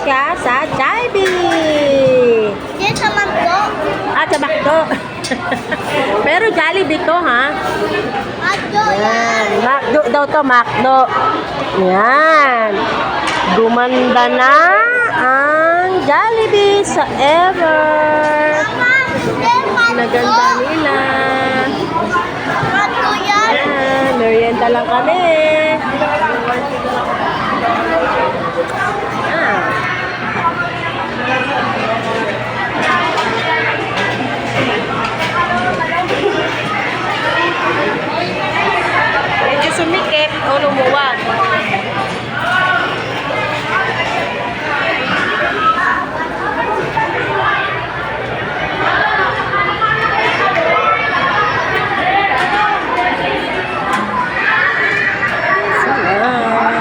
siya sa Jollibee. Yan sa Magdo. Sa McDo. Pero Jollibee to, ha? Magdo Yan. McDo daw to, McDo. Yan. Gumanda na ang Jollibee sa ever. Naganda nila. Magdo yan. Yan. Merienda lang kami. Yan. Medyo sumikip o lumuwag. Sa labas.